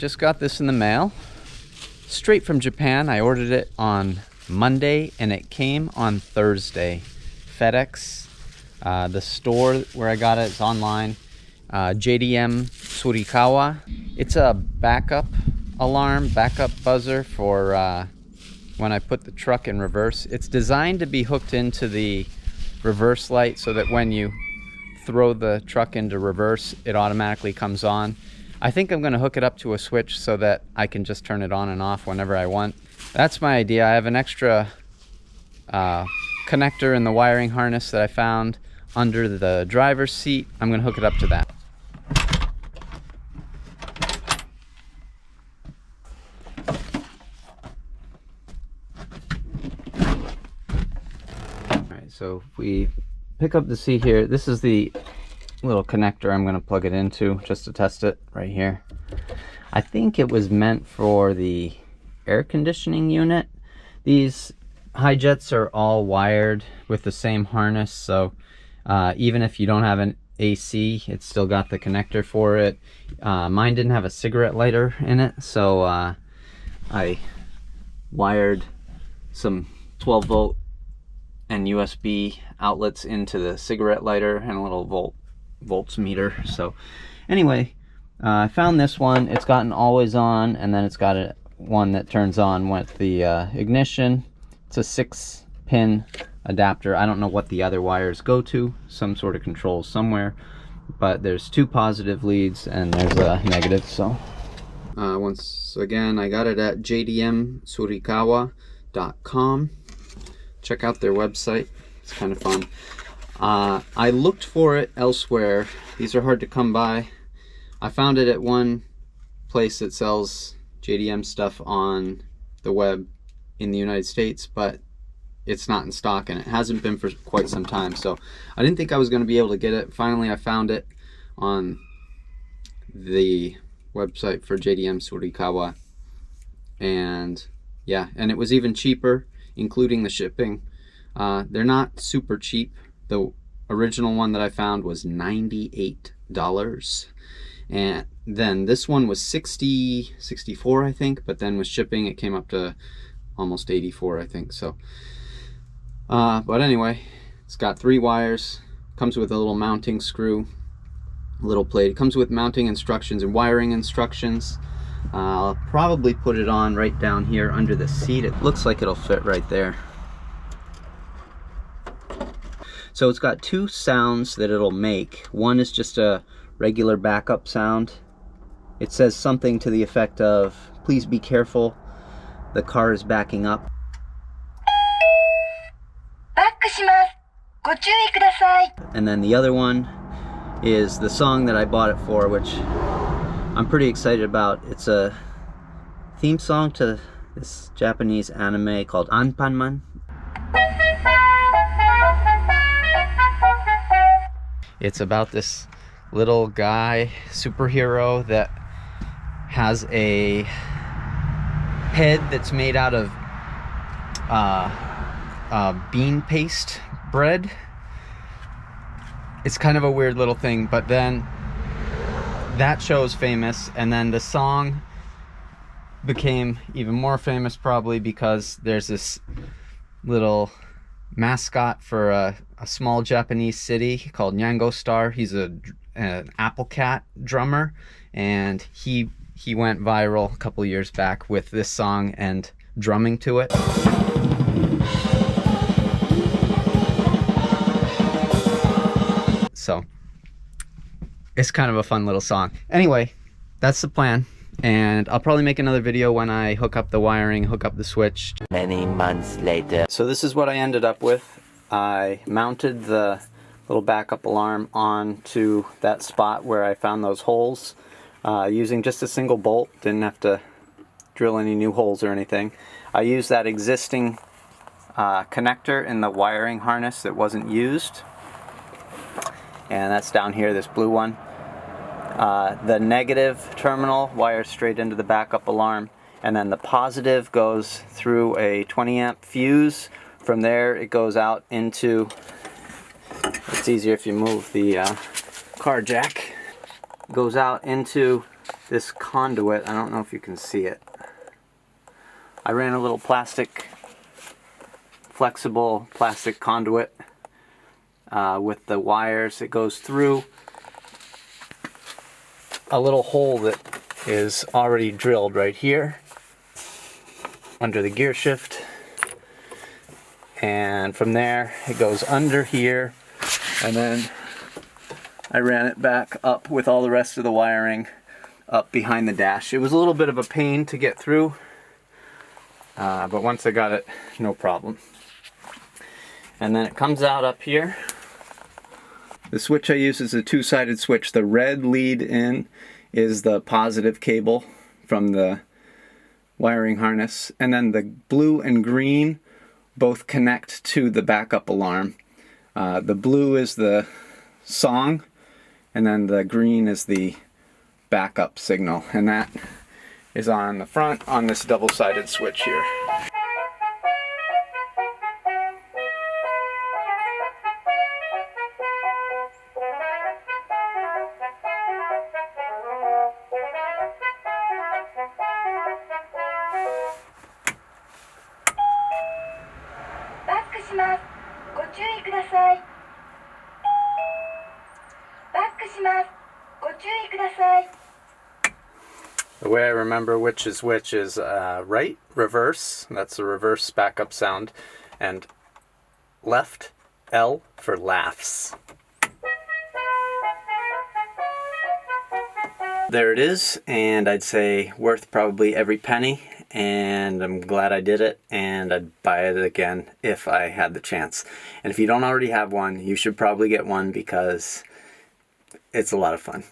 just got this in the mail. Straight from Japan. I ordered it on Monday and it came on Thursday. FedEx. The store where I got it is online. JDM Surikawa. It's a backup alarm, backup buzzer for when I put the truck in reverse. It's designed to be hooked into the reverse light so that when you throw the truck into reverse, it automatically comes on. I think I'm going to hook it up to a switch so that I can just turn it on and off whenever I want. That's my idea. I have an extra connector in the wiring harness that I found under the driver's seat. I'm going to hook it up to that. Alright, so if we pick up the seat here, this is the little connector I'm going to plug it into just to test it right here. I think it was meant for the air conditioning unit. These Hijets are all wired with the same harness, so even if you don't have an AC, it's still got the connector for it. Mine didn't have a cigarette lighter in it, so I wired some 12 volt and USB outlets into the cigarette lighter and a little volts meter. So anyway, I found this one. It's got an always on, and then it's got one that turns on with the ignition. It's a 6-pin adapter. I don't know what the other wires go to, some sort of control somewhere, but there's 2 positive leads and there's a negative. So once again, I got it at jdmsurikawa.com. check out their website, it's kind of fun. I looked for it elsewhere. These are hard to come by. I found it at one place that sells JDM stuff on the web in the United States, but it's not in stock, and it hasn't been for quite some time, so I didn't think I was going to be able to get it. Finally, I found it on the website for JDM Surikawa, and yeah, and it was even cheaper, including the shipping. They're not super cheap. The original one that I found was $98, and then this one was $64, I think, but then with shipping it came up to almost $84, I think. So but anyway, it's got 3 wires, comes with a little mounting screw, a little plate. It comes with mounting instructions and wiring instructions. I'll probably put it on right down here under the seat. It looks like it'll fit right there. So it's got 2 sounds that it'll make. One is just a regular backup sound. It says something to the effect of, "Please be careful, the car is backing up." And then the other one is the song that I bought it for, which I'm pretty excited about. It's a theme song to this Japanese anime called Anpanman. It's about this little guy, superhero, that has a head that's made out of bean paste bread. It's kind of a weird little thing, but then that show's famous, and then the song became even more famous probably because there's this little mascot for a small Japanese city called Nyango Star. He's an Apple Cat drummer, and he went viral a couple years back with this song and drumming to it. So it's kind of a fun little song. Anyway, that's the plan, and I'll probably make another video when I hook up the wiring, hook up the switch. Many months later. So this is what I ended up with. I mounted the little backup alarm onto that spot where I found those holes using just a single bolt. Didn't have to drill any new holes or anything. I used that existing connector in the wiring harness that wasn't used, and that's down here, this blue one. The negative terminal wires straight into the backup alarm, and then the positive goes through a 20 amp fuse. From there it goes out into, it's easier if you move the car jack. goes out into this conduit. I don't know if you can see it. I ran a little flexible plastic conduit with the wires. It goes through a little hole that is already drilled right here under the gear shift, and from there it goes under here, and then I ran it back up with all the rest of the wiring up behind the dash. It was a little bit of a pain to get through, but once I got it, no problem. And then it comes out up here. The switch I use is a two-sided switch. The red lead in is the positive cable from the wiring harness, and then the blue and green both connect to the backup alarm. The blue is the song, and then the green is the backup signal, and that is on the front on this double-sided switch here. The way I remember which is right, reverse, that's the reverse backup sound, and left, L for laughs. There it is, and I'd say worth probably every penny, and I'm glad I did it, and I'd buy it again if I had the chance. And if you don't already have one, you should probably get one because it's a lot of fun.